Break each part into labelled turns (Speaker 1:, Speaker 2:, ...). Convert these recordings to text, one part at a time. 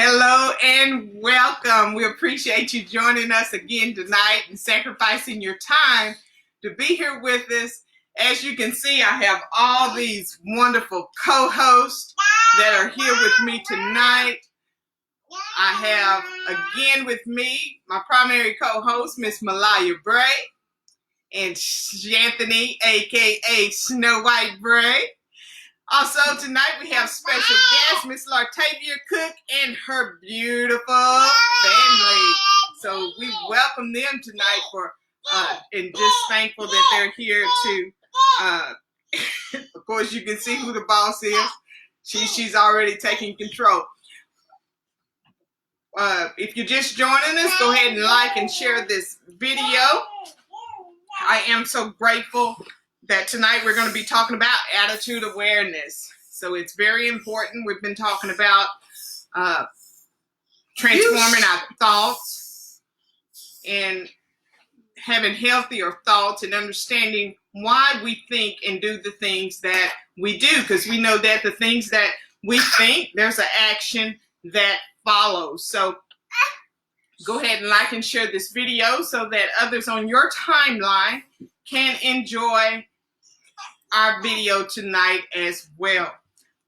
Speaker 1: Hello and welcome. We appreciate you joining us again tonight and sacrificing your time to be here with us. As you can see, I have all these wonderful co-hosts that are here with me tonight. I have again with me my primary co-host, Miss Malaya Bray, and Shanthony, aka Snow White Bray. Also tonight we have special guest, Miss Lartavia Cook and her beautiful family. So we welcome them tonight and just thankful that they're here to, of course you can see who the boss is. She's already taking control. If you're just joining us, go ahead and like and share this video. I am so grateful that tonight we're going to be talking about attitude awareness. So it's very important. We've been talking about transforming our thoughts and having healthier thoughts and understanding why we think and do the things that we do. Because we know that the things that we think, there's an action that follows. So go ahead and like and share this video so that others on your timeline can enjoy our video tonight as well.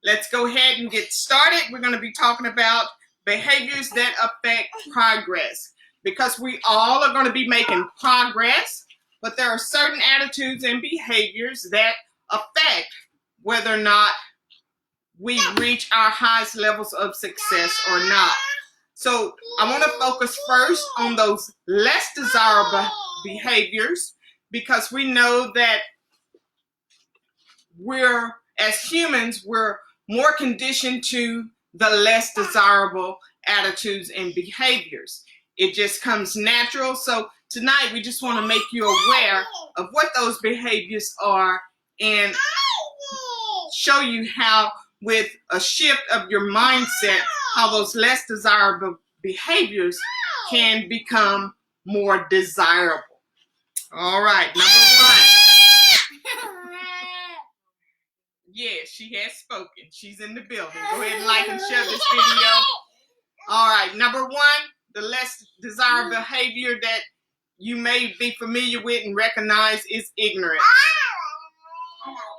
Speaker 1: Let's go ahead and get started. We're going to be talking about behaviors that affect progress, because we all are going to be making progress, but there are certain attitudes and behaviors that affect whether or not we reach our highest levels of success or not. So I want to focus first on those less desirable behaviors, because we know that as humans, we're more conditioned to the less desirable attitudes and behaviors. It just comes natural. So tonight we just want to make you aware of what those behaviors are and show you how, with a shift of your mindset, how those less desirable behaviors can become more desirable. All right, number one. Yeah, she has spoken. She's in the building. Go ahead and like and share this video. All right, number one, the less desirable behavior that you may be familiar with and recognize is ignorance.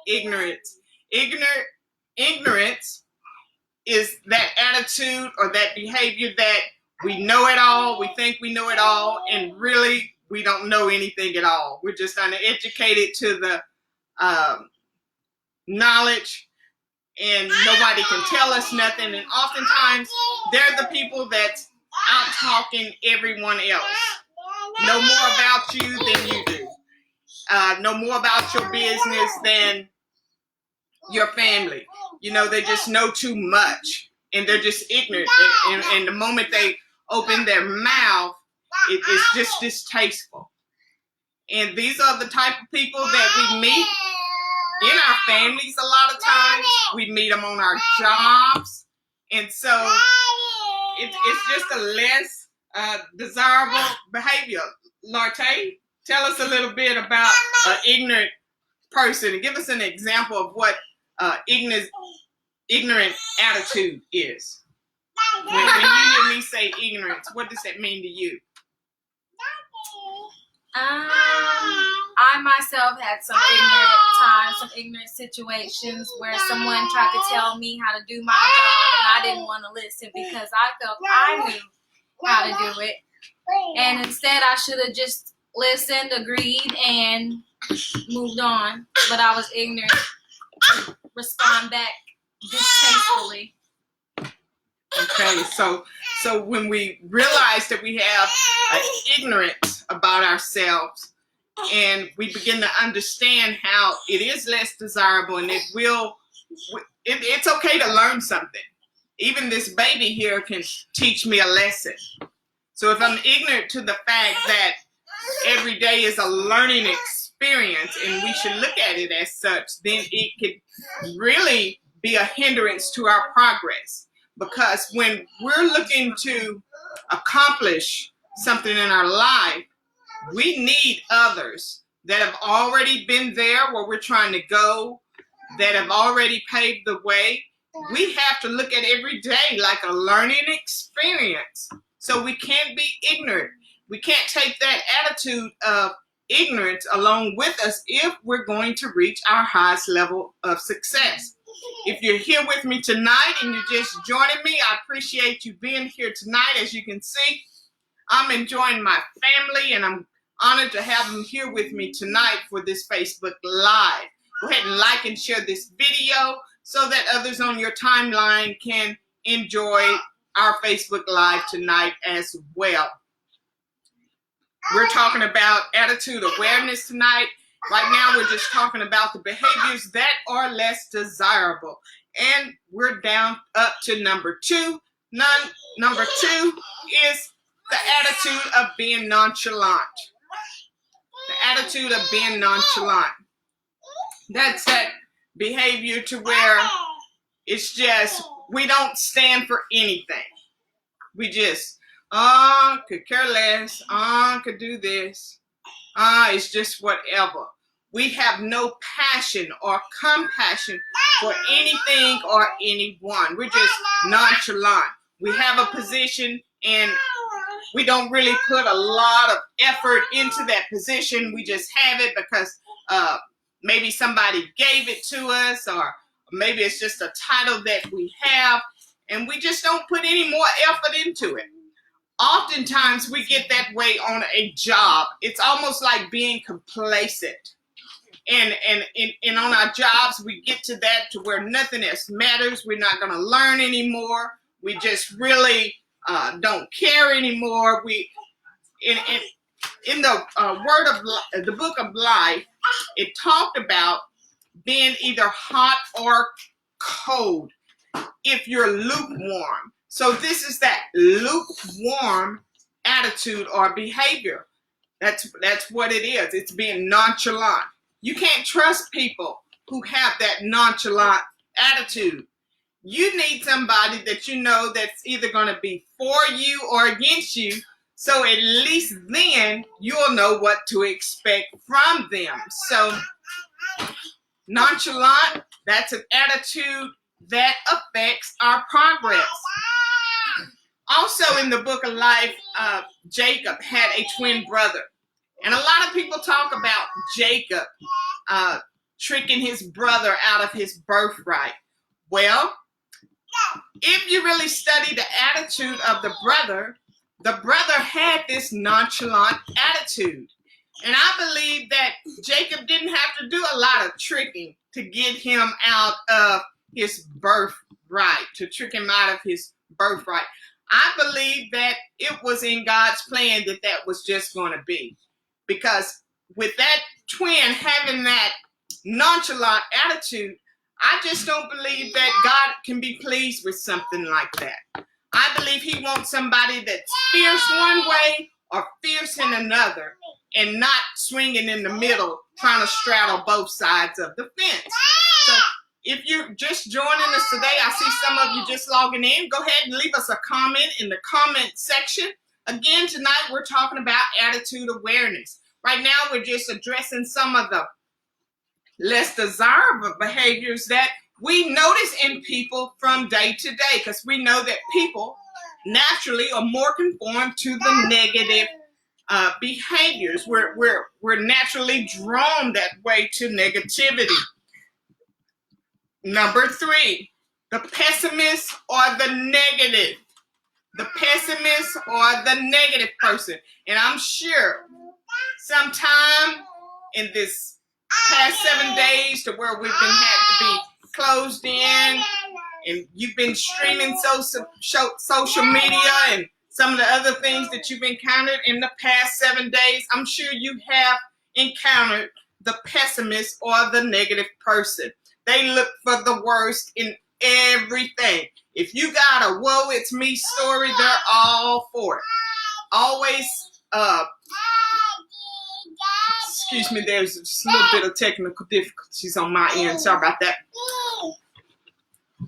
Speaker 1: Ignorance is that attitude or that behavior that we know it all, we think we know it all, and really we don't know anything at all. We're just uneducated to the knowledge, and nobody can tell us nothing. And oftentimes they're the people that's out talking everyone else. Know more about you than you do. Know more about your business than your family. You know, they just know too much, and they're just ignorant. And the moment they open their mouth, it's just distasteful. And these are the type of people that we meet in our families a lot of times. We meet them on our jobs. And so it's just a less desirable behavior. Larte, tell us a little bit about an ignorant person and give us an example of what ignorant attitude is. When you hear me say ignorance, what does that mean to you?
Speaker 2: I myself had some ignorant times, some ignorant situations where someone tried to tell me how to do my job, and I didn't want to listen because I felt I knew how to do it. And instead, I should have just listened, agreed, and moved on. But I was ignorant to respond back distastefully.
Speaker 1: Okay, so when we realize that we have ignorance about ourselves, and we begin to understand how it is less desirable, and it's okay to learn something. Even this baby here can teach me a lesson. So if I'm ignorant to the fact that every day is a learning experience and we should look at it as such, then it could really be a hindrance to our progress. Because when we're looking to accomplish something in our life, we need others that have already been there where we're trying to go, that have already paved the way, we have to look at every day like a learning experience. So we can't be ignorant. We can't take that attitude of ignorance along with us if we're going to reach our highest level of success. If you're here with me tonight and you're just joining me, I appreciate you being here tonight. As you can see, I'm enjoying my family and I'm honored to have them here with me tonight for this Facebook Live. Go ahead and like and share this video so that others on your timeline can enjoy our Facebook Live tonight as well. We're talking about attitude awareness tonight. Right now, we're just talking about the behaviors that are less desirable. And we're down up to number 2. Number 2 is the attitude of being nonchalant. The attitude of being nonchalant. That's that behavior to where it's just, we don't stand for anything. We just, could care less, could do this, it's just whatever. We have no passion or compassion for anything or anyone. We're just nonchalant. We have a position and we don't really put a lot of effort into that position. We just have it because maybe somebody gave it to us, or maybe it's just a title that we have, and we just don't put any more effort into it. Oftentimes we get that way on a job. It's almost like being complacent. And on our jobs, we get to that to where nothing else matters. We're not going to learn anymore. We just really don't care anymore. In the book of life, it talked about being either hot or cold if you're lukewarm. So this is that lukewarm attitude or behavior. That's what it is. It's being nonchalant. You can't trust people who have that nonchalant attitude. You need somebody that you know that's either going to be for you or against you. So at least then you'll know what to expect from them. So nonchalant, that's an attitude that affects our progress. Also in the book of life, Jacob had a twin brother. And a lot of people talk about Jacob tricking his brother out of his birthright. Well, if you really study the attitude of the brother had this nonchalant attitude. And I believe that Jacob didn't have to do a lot of tricking to get him out of his birthright, to trick him out of his birthright. I believe that it was in God's plan that that was just going to be. Because with that twin having that nonchalant attitude, I just don't believe that God can be pleased with something like that. I believe he wants somebody that's fierce one way or fierce in another and not swinging in the middle, trying to straddle both sides of the fence. So if you're just joining us today, I see some of you just logging in. Go ahead and leave us a comment in the comment section. Again, tonight we're talking about attitude awareness. Right now, we're just addressing some of the less desirable behaviors that we notice in people from day to day, because we know that people naturally are more conformed to the negative behaviors. We're naturally drawn that way to negativity. Number 3, the pessimist or the negative. The pessimist or the negative person. And I'm sure sometime in this past 7 days to where we've been had to be closed in, and you've been streaming social media and some of the other things that you've encountered in the past 7 days, I'm sure you have encountered the pessimist or the negative person. They look for the worst in everything. If you got a woe it's me story, they're all for it. Always, excuse me, there's just a little bit of technical difficulties on my end. Sorry about that.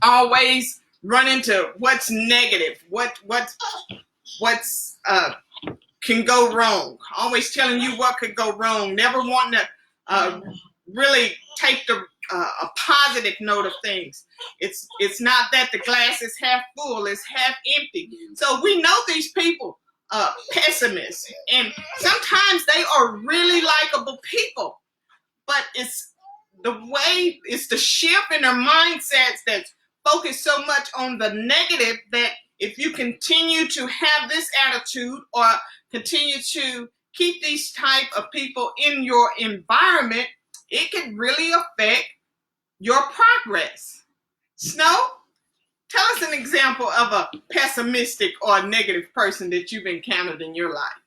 Speaker 1: Always run into what's negative, what's can go wrong. Always telling you what could go wrong. Never wanting to really take the a positive note of things. It's not that the glass is half full, it's half empty. So we know these people, pessimists, and sometimes they are really likable people, but it's the shift in their mindsets that's focused so much on the negative that if you continue to have this attitude or continue to keep these type of people in your environment, it can really affect your progress. Snow, tell us an example of a pessimistic or a negative person that you've encountered in your life.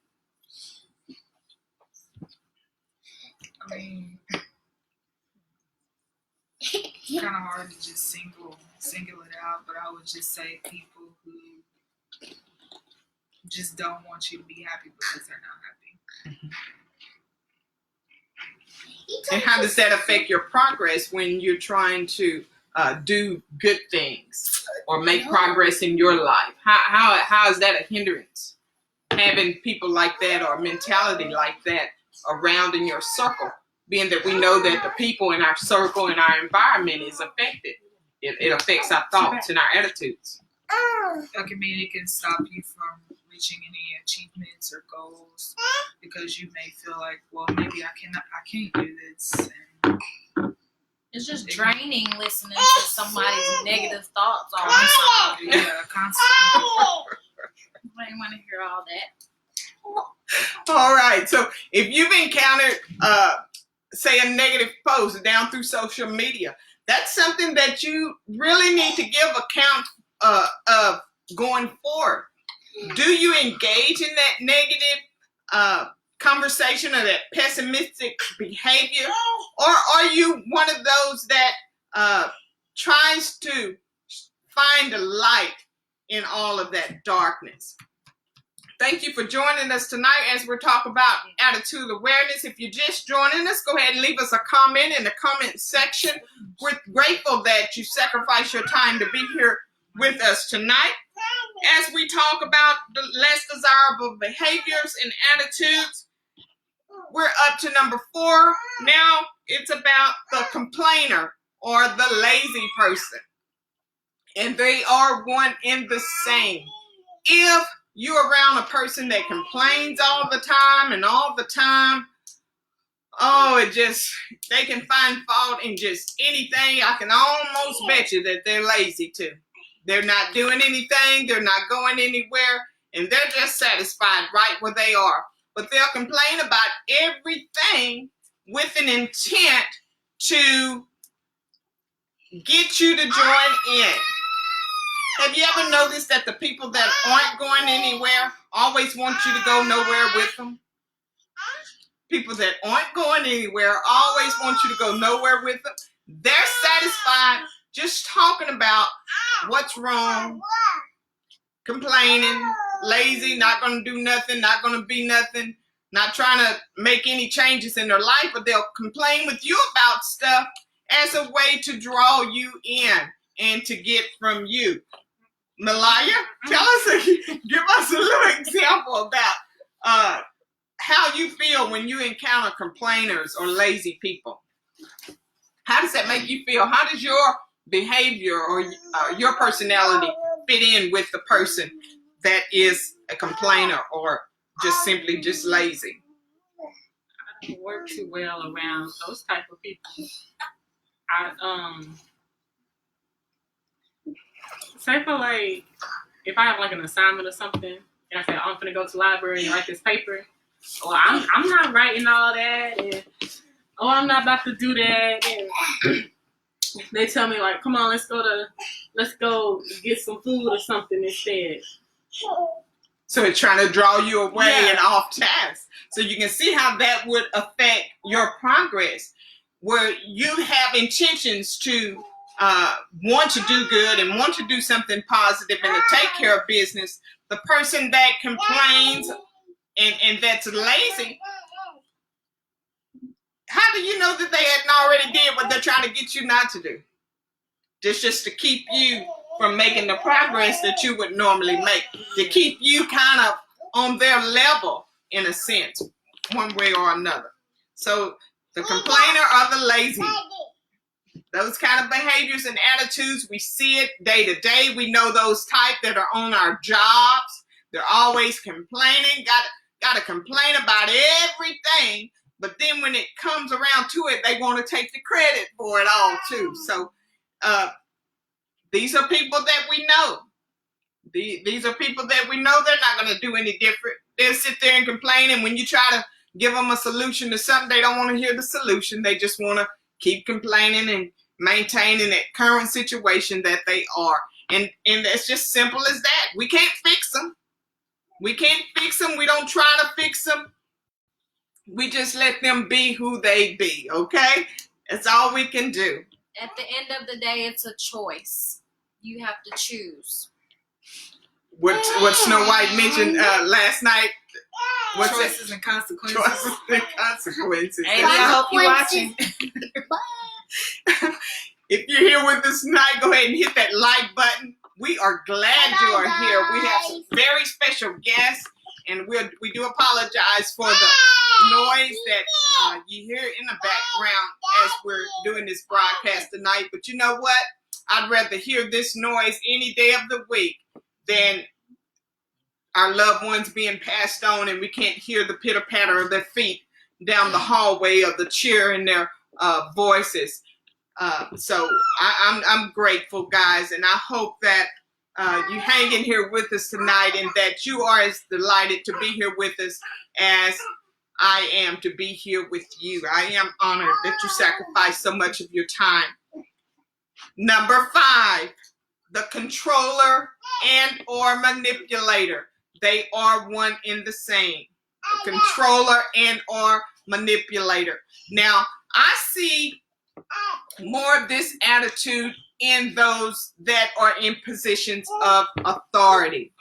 Speaker 3: I mean, it's kind of hard to just single it out, but I would just say people who just don't want you to be happy because they're not happy.
Speaker 1: And how does that affect your progress when you're trying to do good things or make progress in your life? How is that a hindrance? Having people like that or a mentality like that around in your circle, being that we know that the people in our circle and our environment is affected. It affects our thoughts and our attitudes.
Speaker 3: Like, I mean, it can stop you from reaching any achievements or goals because you may feel like, well, maybe I can't do this. And
Speaker 2: It's just draining listening to somebody's negative thoughts all the time.
Speaker 3: yeah, constantly.
Speaker 2: I didn't want to hear all that.
Speaker 1: All right. So if you've encountered, say, a negative post down through social media, that's something that you really need to give account of going forward. Do you engage in that negative conversation or that pessimistic behavior? Or are you one of those that tries to find a light in all of that darkness? Thank you for joining us tonight as we're talking about attitude awareness. If you're just joining us, go ahead and leave us a comment in the comment section. We're grateful that you sacrifice your time to be here with us tonight as we talk about the less desirable behaviors and attitudes. We're up to number 4. Now it's about the complainer or the lazy person. And they are one and the same. If you're around a person that complains all the time, they can find fault in just anything. I can almost bet you that they're lazy too. They're not doing anything. They're not going anywhere. And they're just satisfied right where they are. But they'll complain about everything with an intent to get you to join in. Have you ever noticed that the people that aren't going anywhere always want you to go nowhere with them? People that aren't going anywhere always want you to go nowhere with them. They're satisfied just talking about what's wrong, complaining, lazy, not going to do nothing, not going to be nothing, not trying to make any changes in their life, but they'll complain with you about stuff as a way to draw you in and to get from you. Malaya, give us a little example about how you feel when you encounter complainers or lazy people. How does that make you feel? How does your behavior or your personality fit in with the person that is a complainer or just simply just lazy?
Speaker 4: I don't work too well around those type of people. Say for like, if I have like an assignment or something, and I say, I'm gonna go to the library and write this paper, or I'm not writing all that, and I'm not about to do that, and they tell me like, come on, let's go get some food or something instead.
Speaker 1: So it's trying to draw you away
Speaker 4: Yeah.
Speaker 1: and off task. So you can see how that would affect your progress, where you have intentions to want to do good and want to do something positive and to take care of business. The person that complains and that's lazy, how do you know that they hadn't already did what they're trying to get you not to do? Just to keep you from making the progress that you would normally make, to keep you kind of on their level in a sense, one way or another. So the complainer or the lazy Those kind of behaviors and attitudes, we see it day to day. We know those type that are on our jobs. They're always complaining, got to complain about everything. But then when it comes around to it, they want to take the credit for it all too. So these are people that we know. These are people that we know they're not going to do any different. They'll sit there and complain, and when you try to give them a solution to something, they don't want to hear the solution. They just want to keep complaining and maintaining that current situation that they are. And it's just simple as that. We can't fix them. We can't fix them. We don't try to fix them. We just let them be who they be, okay? That's all we can do.
Speaker 2: At the end of the day, it's a choice. You have to choose.
Speaker 1: What Snow White mentioned last night. What's
Speaker 3: Choices and consequences.
Speaker 1: Choices and consequences.
Speaker 3: Amy, I hope you're watching.
Speaker 1: If you're here with us tonight, go ahead and hit that like button. We are glad you are here. We have some very special guests, and we do apologize for the noise that you hear in the background as we're doing this broadcast tonight. But you know what? I'd rather hear this noise any day of the week than our loved ones being passed on and we can't hear the pitter-patter of their feet down the hallway of the cheer in their voices. So I'm grateful, guys, and I hope that you hang in here with us tonight and that you are as delighted to be here with us as I am to be here with you. I am honored that you sacrifice so much of your time. Number 5, the controller and or manipulator. They are one in the same. The controller and or manipulator. Now, I see more of this attitude in those that are in positions of authority.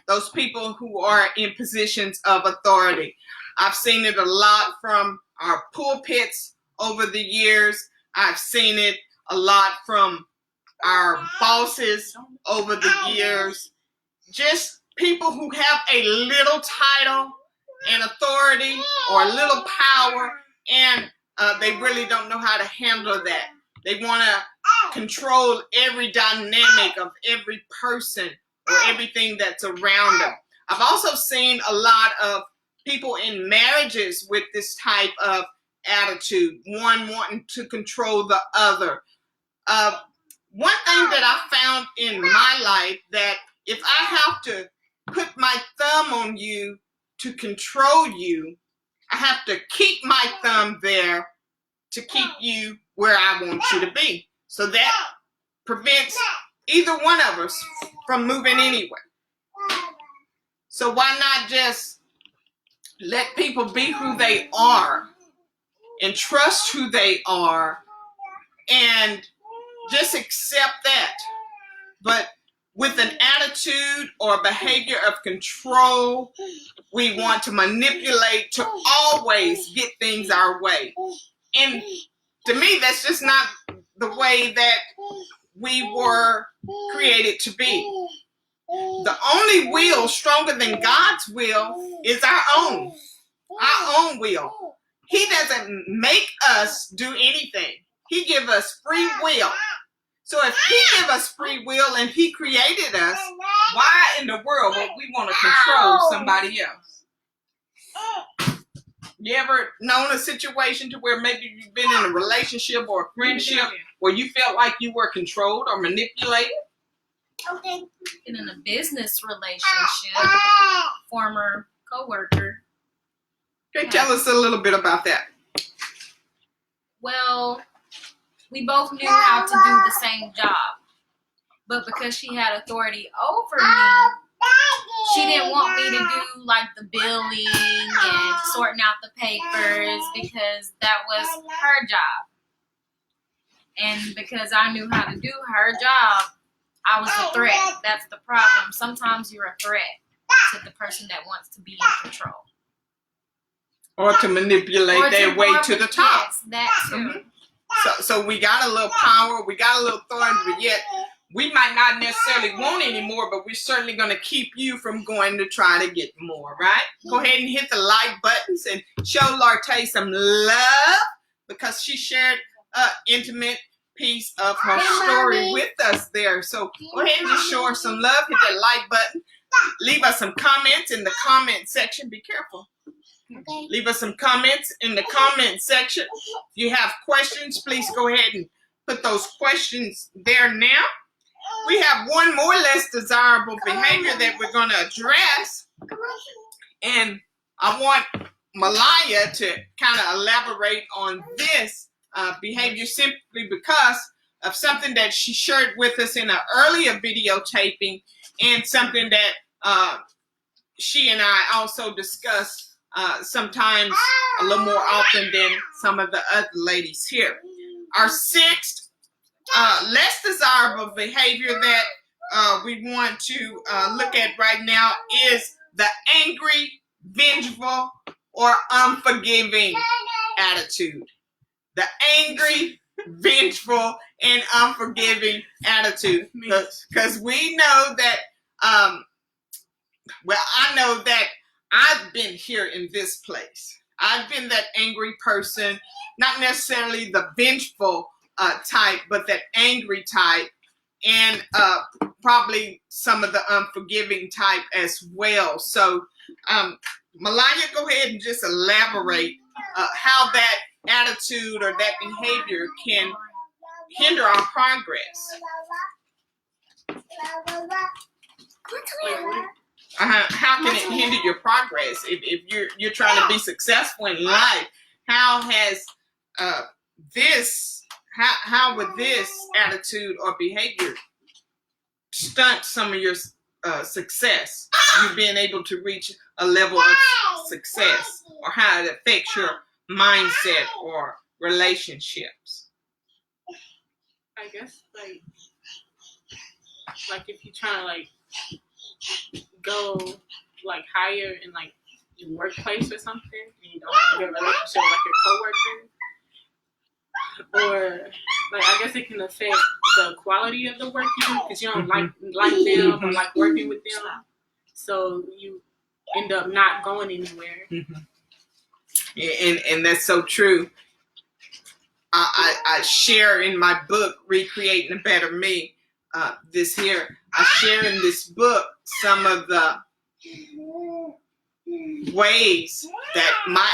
Speaker 1: Those people who are in positions of authority. I've seen it a lot from our pulpits over the years. I've seen it a lot from our bosses over the years. Just people who have a little title and authority or a little power, and they really don't know how to handle that. They want to control every dynamic of every person or everything that's around them. I've also seen a lot of people in marriages with this type of attitude, one wanting to control the other. One thing that I found in my life, that if I have to put my thumb on you to control you, I have to keep my thumb there to keep you where I want you to be. So that prevents either one of us from moving anywhere. So why not just let people be who they are and trust who they are and just accept that. But with an attitude or behavior of control, we want to manipulate to always get things our way. And to me, that's just not the way that we were created to be. The only will stronger than God's will is our own will. He doesn't make us do anything. He gives us free will. So if he give us free will and he created us, why in the world would we want to control somebody else? You ever known a situation to where maybe you've been in a relationship or a friendship where you felt like you were controlled or manipulated?
Speaker 2: In a business relationship, former coworker.
Speaker 1: Okay, tell us a little bit about that.
Speaker 2: Well, we both knew how to do the same job, but because she had authority over me, she didn't want me to do like the billing and sorting out the papers because that was her job. And because I knew how to do her job, I was a threat. That's the problem. Sometimes you're a threat to the person that wants to be in control.
Speaker 1: Or to manipulate their way to the top.
Speaker 2: Yes, that too.
Speaker 1: Mm-hmm. So we got a little power, we got a little authority, but yet we might not necessarily want any more, but we're certainly going to keep you from going to try to get more, right? Go ahead and hit the like buttons and show Lartay some love because she shared intimate piece of her story with us there. So go ahead and just show her some love. Hit that like button. Leave us some comments in the comment section. Be careful.
Speaker 5: Okay.
Speaker 1: Leave us some comments in the comment section. If you have questions, please go ahead and put those questions there now. We have one more less desirable behavior that we're going to address. And I want Malaya to kind of elaborate on this behavior simply because of something that she shared with us in an earlier videotaping and something that she and I also discuss sometimes a little more often than some of the other ladies here. Our sixth less desirable behavior that we want to look at right now is the angry, vengeful, or unforgiving attitude. The angry, vengeful, and unforgiving attitude. Because we know that, I know that I've been here in this place. I've been that angry person, not necessarily the vengeful type, but that angry type, and probably some of the unforgiving type as well. So, Malaya, go ahead and just elaborate how that attitude or that behavior can hinder our progress. How can it hinder your progress if you're trying to be successful in life? How has how would this attitude or behavior stunt some of your success? You being able to reach a level of success, or how it affects your mindset or relationships?
Speaker 4: I guess like if you're trying to like go like higher in like your workplace or something, and you don't have a good relationship with like your coworkers, or like I guess it can affect the quality of the work you do because you don't like them or like working with them, so you end up not going anywhere.
Speaker 1: And that's so true. I share in my book, Recreating a Better Me, this here. I share in this book some of the ways that my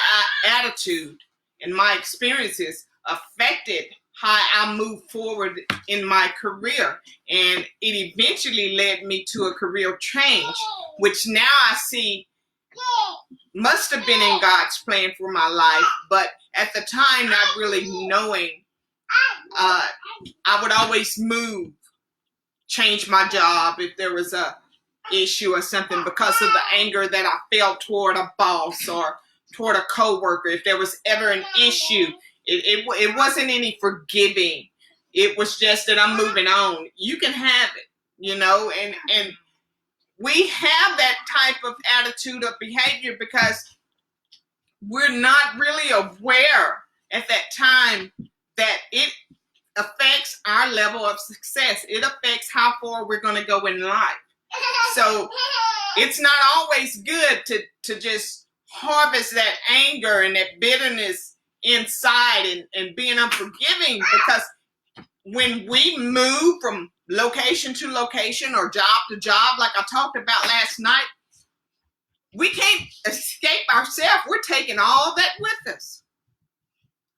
Speaker 1: attitude and my experiences affected how I moved forward in my career. And it eventually led me to a career change, which now I see must have been in God's plan for my life. But at the time, not really knowing, I would always move, change my job if there was a issue or something because of the anger that I felt toward a boss or toward a coworker. If there was ever an issue, it wasn't any forgiving. It was just that I'm moving on. You can have it, you know, and we have that type of attitude or behavior because we're not really aware at that time that it affects our level of success. It affects how far we're going to go in life. So it's not always good to just harvest that anger and that bitterness inside and being unforgiving, because when we move from location to location or job to job, like I talked about last night, we can't escape ourselves. We're taking all that with us.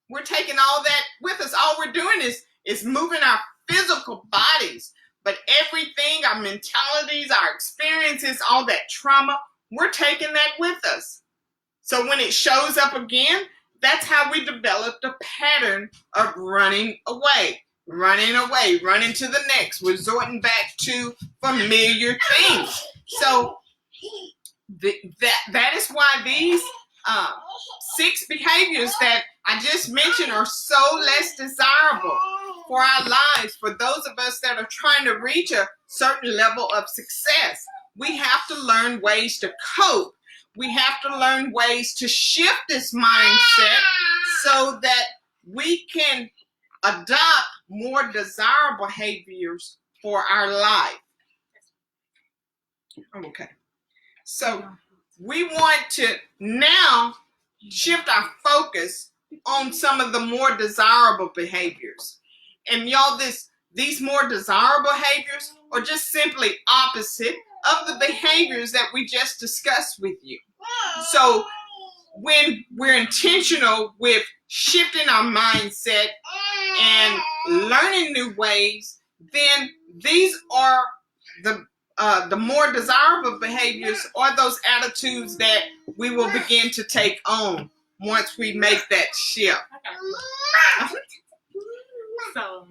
Speaker 1: We're taking all that with us. All we're doing is moving our physical bodies, but everything, our mentalities, our experiences, all that trauma, we're taking that with us. So when it shows up again, that's how we developed a pattern of running away, running to the next, resorting back to familiar things. So that is why these 6 behaviors that I just mentioned are so less desirable for our lives, for those of us that are trying to reach a certain level of success. We have to learn ways to cope. We have to learn ways to shift this mindset so that we can adopt more desirable behaviors for our life. Okay. So we want to now shift our focus on some of the more desirable behaviors. And y'all, these more desirable behaviors are just simply opposite of the behaviors that we just discussed with you. So when we're intentional with shifting our mindset and learning new ways, then these are the more desirable behaviors, or those attitudes that we will begin to take on once we make that shift.
Speaker 4: Okay. So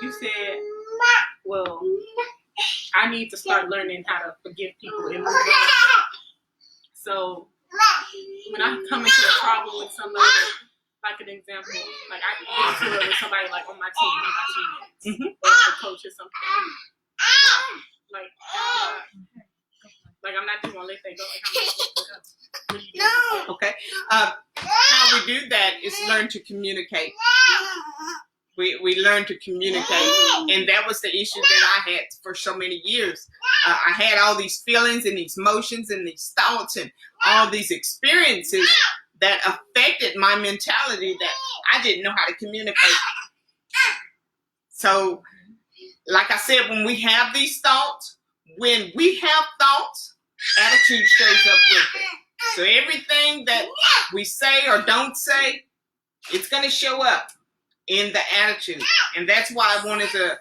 Speaker 4: you said, well, I need to start learning how to forgive people and move on. So when I come into a problem with somebody, like an example, like I get into it with somebody like on my team, or the coach or something. Like I'm not just gonna let that go. Like, I'm not gonna let that go.
Speaker 1: Okay. How we do that is learn to communicate. We learn to communicate, and that was the issue that I had for so many years. I had all these feelings and these emotions and these thoughts and all these experiences that affected my mentality that I didn't know how to communicate. So, like I said, when we have these thoughts, when we have thoughts, attitude shows up with it. So everything that we say or don't say, it's going to show up in the attitude. And that's why I wanted to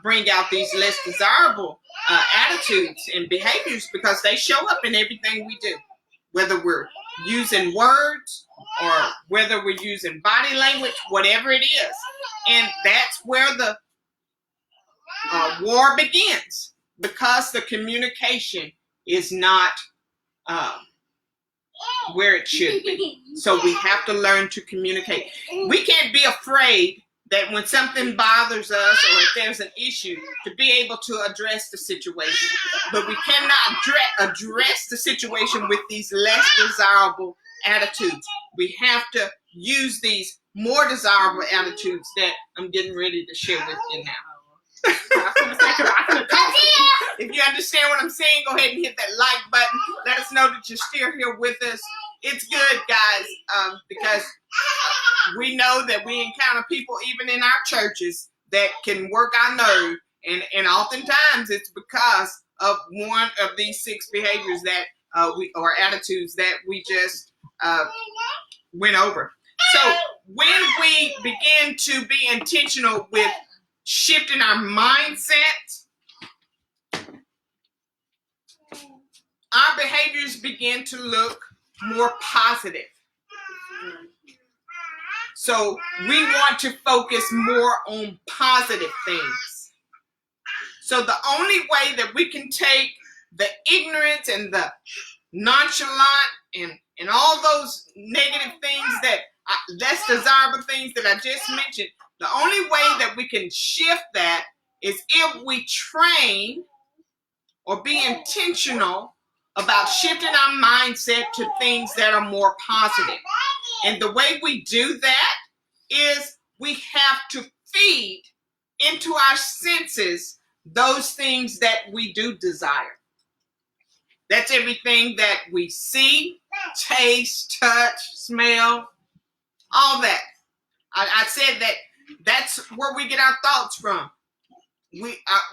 Speaker 1: bring out these less desirable attitudes and behaviors, because they show up in everything we do, whether we're using words or whether we're using body language, whatever it is. And that's where the war begins, because the communication is not where it should be. So we have to learn to communicate. We can't be afraid that when something bothers us or if there's an issue, to be able to address the situation. But we cannot address the situation with these less desirable attitudes. We have to use these more desirable attitudes that I'm getting ready to share with you now. If you understand what I'm saying, go ahead and hit that like button. Let us know that you're still here with us. It's good, guys, because we know that we encounter people even in our churches that can work our nerve, and oftentimes it's because of one of these 6 behaviors that or attitudes that we just went over. So when we begin to be intentional with shifting our mindset, our behaviors begin to look more positive. So we want to focus more on positive things. So the only way that we can take the ignorance and the nonchalant and all those negative things, that less desirable things that I just mentioned, the only way that we can shift that is if we train or be intentional about shifting our mindset to things that are more positive. And the way we do that is we have to feed into our senses those things that we do desire. That's everything that we see, taste, touch, smell, all that. I said that that's where we get our thoughts from.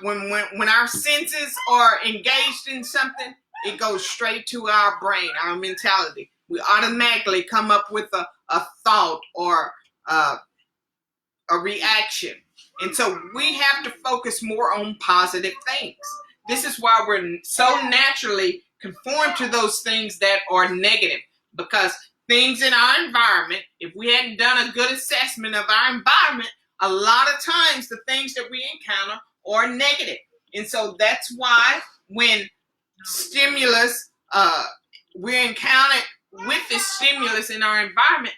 Speaker 1: When our senses are engaged in something, it goes straight to our brain, our mentality. We automatically come up with a thought or a reaction. And so we have to focus more on positive things. This is why we're so naturally conformed to those things that are negative, because things in our environment, if we hadn't done a good assessment of our environment, a lot of times the things that we encounter are negative. And so that's why when stimulus, we're encountered with this stimulus in our environment,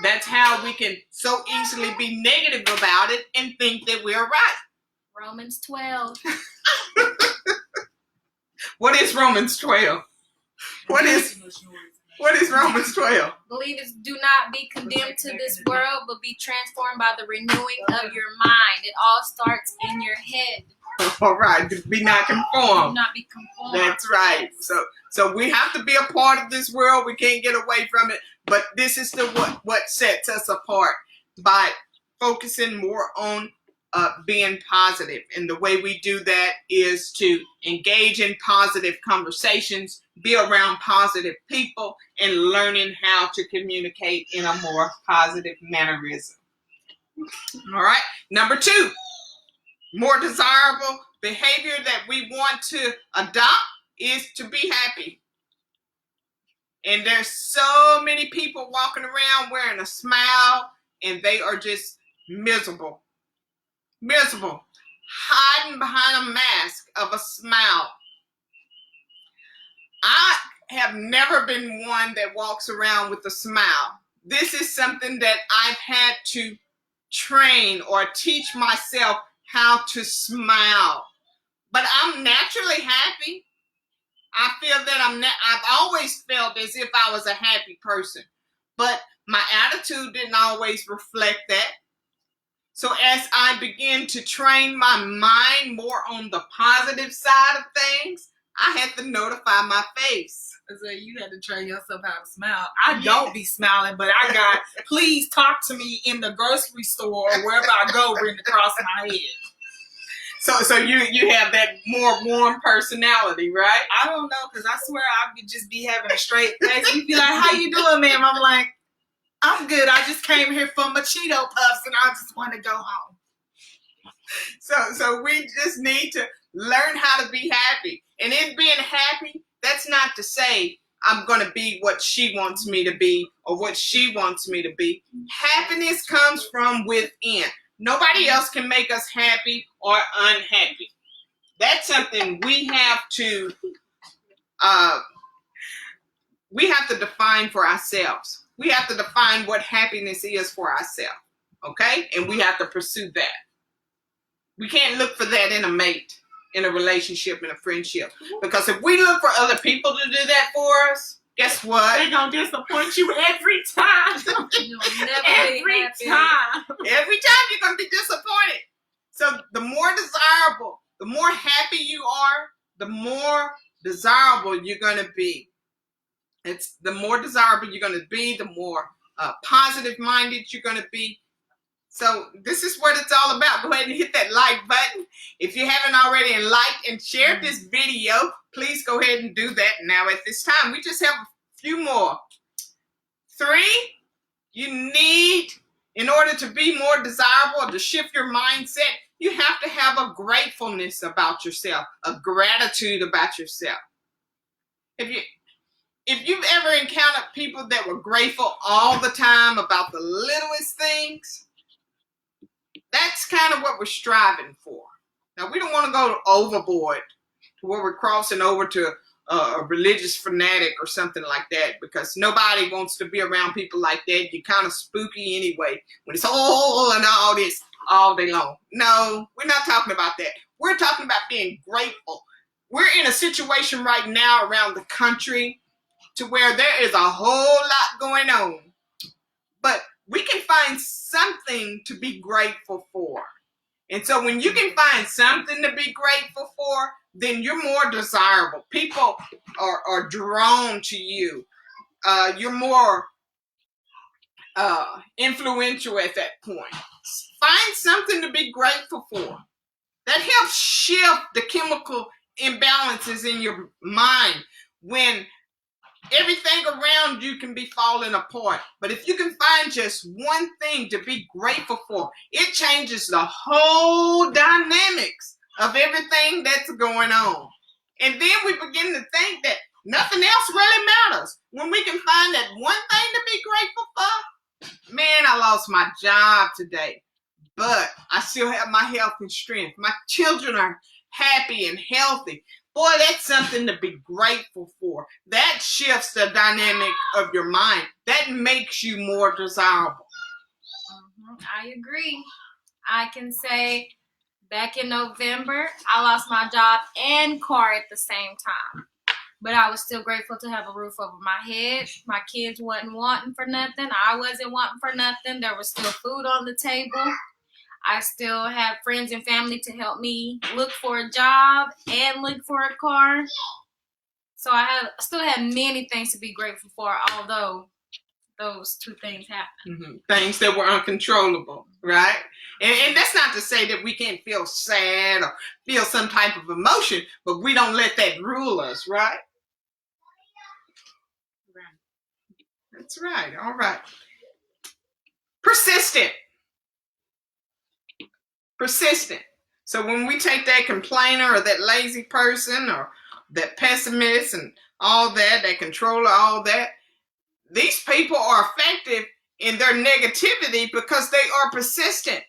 Speaker 1: that's how we can so easily be negative about it and think that we're right.
Speaker 2: Romans 12.
Speaker 1: What is Romans 12? What is Romans 12?
Speaker 2: Believers, do not be condemned to this world, but be transformed by the renewing of your mind. It all starts in your head.
Speaker 1: All right, be not
Speaker 2: Do
Speaker 1: conformed.
Speaker 2: not be conformed.
Speaker 1: That's right. So we have to be a part of this world. We can't get away from it. But this is what sets us apart by focusing more on being positive. And the way we do that is to engage in positive conversations, be around positive people, and learning how to communicate in a more positive mannerism. All right. Number 2, more desirable behavior that we want to adopt is to be happy. And there's so many people walking around wearing a smile and they are just miserable. Miserable. Hiding behind a mask of a smile. I have never been one that walks around with a smile. This is something that I've had to train or teach myself how to smile. But I'm naturally happy. I feel that I've always felt as if I was a happy person, but my attitude didn't always reflect that. So as I begin to train my mind more on the positive side of things, I had to notify my face.
Speaker 3: So you had to train yourself how to smile. I don't be smiling, but I got, please talk to me in the grocery store or wherever I go written across my head.
Speaker 1: So you have that more warm personality, right?
Speaker 3: I don't know, because I swear I could just be having a straight face. You'd be like, how you doing, ma'am? I'm like, I'm good. I just came here for my Cheeto Puffs and I just want to go home.
Speaker 1: So we just need to learn how to be happy. And in being happy, that's not to say I'm going to be what she wants me to be or what she wants me to be. Happiness comes from within. Nobody else can make us happy or unhappy. That's something we have to define for ourselves. We have to define what happiness is for ourselves, okay? And we have to pursue that. We can't look for that in a mate, in a relationship, in a friendship. Because if we look for other people to do that for us, guess what?
Speaker 4: They're going to disappoint you every time.
Speaker 2: You'll never
Speaker 4: Every
Speaker 2: be happy.
Speaker 4: time.
Speaker 1: Every time you're going to be disappointed. So the more desirable, the more happy you are, the more desirable you're going to be. It's the more desirable you're going to be, the more positive minded you're going to be. So this is what it's all about. Go ahead and hit that like button. If you haven't already liked and shared this video, please go ahead and do that now at this time. We just have a few more. 3, you need, in order to be more desirable, to shift your mindset, you have to have a gratefulness about yourself, a gratitude about yourself. If you've ever encountered people that were grateful all the time about the littlest things, that's kind of what we're striving for. Now, we don't want to go overboard to where we're crossing over to a religious fanatic or something like that, because nobody wants to be around people like that. You're kind of spooky anyway when it's and all this all day long. No, we're not talking about that. We're talking about being grateful. We're in a situation right now around the country to where there is a whole lot going on, but we can find something to be grateful for. And so when you can find something to be grateful for, then you're more desirable. People are drawn to you. You're more influential at that point. Find something to be grateful for. That helps shift the chemical imbalances in your mind when everything around you can be falling apart. But if you can find just one thing to be grateful for, it changes the whole dynamics of everything that's going on. And then we begin to think that nothing else really matters. When we can find that one thing to be grateful for, man, I lost my job today, but I still have my health and strength. My children are happy and healthy. Boy, that's something to be grateful for. That shifts the dynamic of your mind. That makes you more desirable.
Speaker 2: I agree. I can say back in November, I lost my job and car at the same time. But I was still grateful to have a roof over my head. My kids wasn't wanting for nothing. I wasn't wanting for nothing. There was still food on the table. I still have friends and family to help me look for a job and look for a car. So I still have many things to be grateful for, although those two things happen.
Speaker 1: Things that were uncontrollable, right? And that's not to say that we can't feel sad or feel some type of emotion, but we don't let that rule us, right? That's right. All right. Persistent. Persistent. So when we take that complainer or that lazy person or that pessimist and all that, that controller, all that, these people are effective in their negativity because they are persistent.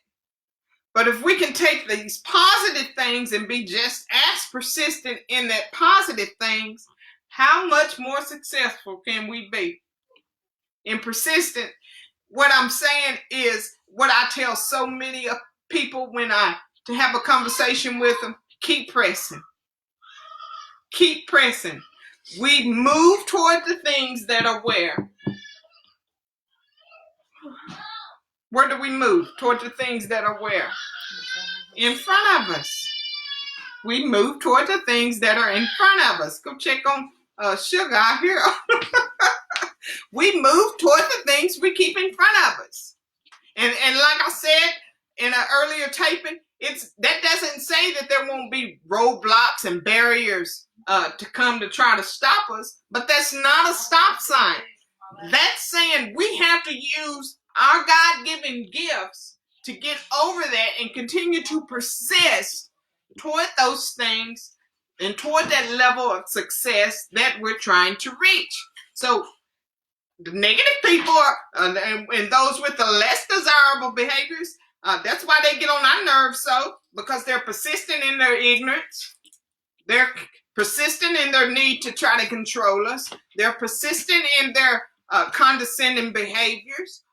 Speaker 1: But if we can take these positive things and be just as persistent in that positive things, how much more successful can we be? In persistent, what I'm saying is what I tell so many people when to have a conversation with them: keep pressing. Keep pressing. We move toward the things that are where? Where do we move? Toward the things that are where? In front of us. We move toward the things that are in front of us. Go check on Sugar out here. We move toward the things we keep in front of us. And like I said in an earlier taping, that doesn't say that there won't be roadblocks and barriers to come to try to stop us, but that's not a stop sign. That's saying we have to use our God-given gifts to get over that and continue to persist toward those things and toward that level of success that we're trying to reach. So the negative people and those with the less desirable behaviors, that's why they get on our nerves so, because they're persistent in their ignorance. They're persistent in their need to try to control us. They're persistent in their condescending behaviors.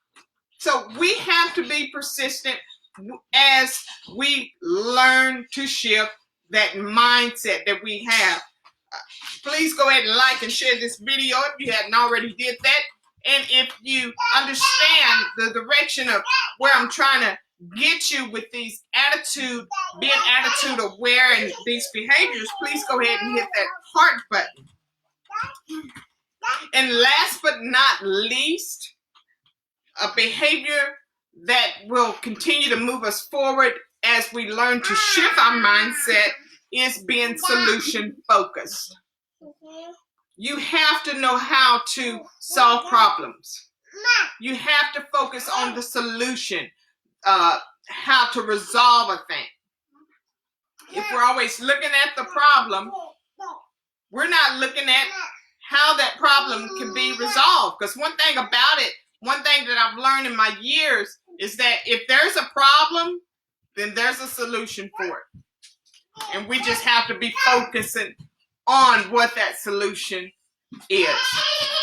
Speaker 1: So we have to be persistent as we learn to shift that mindset that we have. Please go ahead and like and share this video if you hadn't already did that. And if you understand the direction of where I'm trying to get you with these being attitude aware and these behaviors, please go ahead and hit that heart button. And last but not least, a behavior that will continue to move us forward as we learn to shift our mindset is being solution focused. You have to know how to solve problems. You have to focus on the solution, how to resolve a thing. If we're always looking at the problem, we're not looking at how that problem can be resolved. Because one thing about it, one thing that I've learned in my years is that if there's a problem, then there's a solution for it. And we just have to be focusing on what that solution is.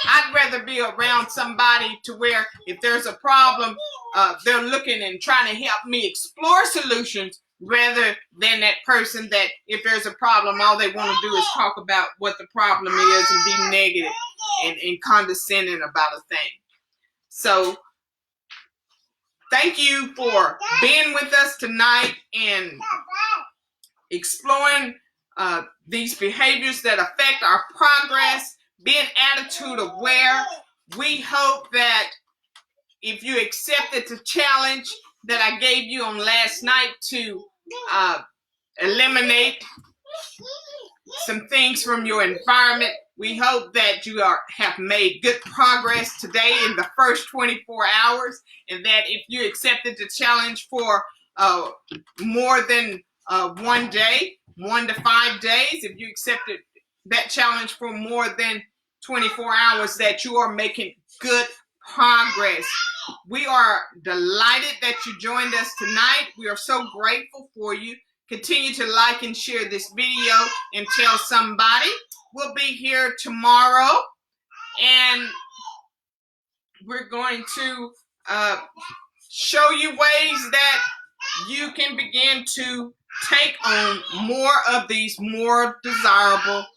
Speaker 1: I'd rather be around somebody to where if there's a problem, they're looking and trying to help me explore solutions rather than that person that if there's a problem, all they want to do is talk about what the problem is and be negative and condescending about a thing. So thank you for being with us tonight and exploring these behaviors that affect our progress, being attitude aware. We hope that if you accepted the challenge that I gave you on last night to eliminate some things from your environment, we hope that you have made good progress today in the first 24 hours, and that if you accepted the challenge for more than 1 day, 1 to 5 days, if you accepted that challenge for more than 24 hours, that you are making good progress. We are delighted that you joined us tonight. We are so grateful for you. Continue to like and share this video and tell somebody. We'll be here tomorrow, and we're going to show you ways that you can begin to take on more of these more desirable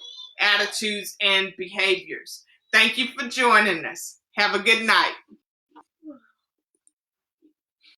Speaker 1: attitudes and behaviors. Thank you for joining us. Have a good night.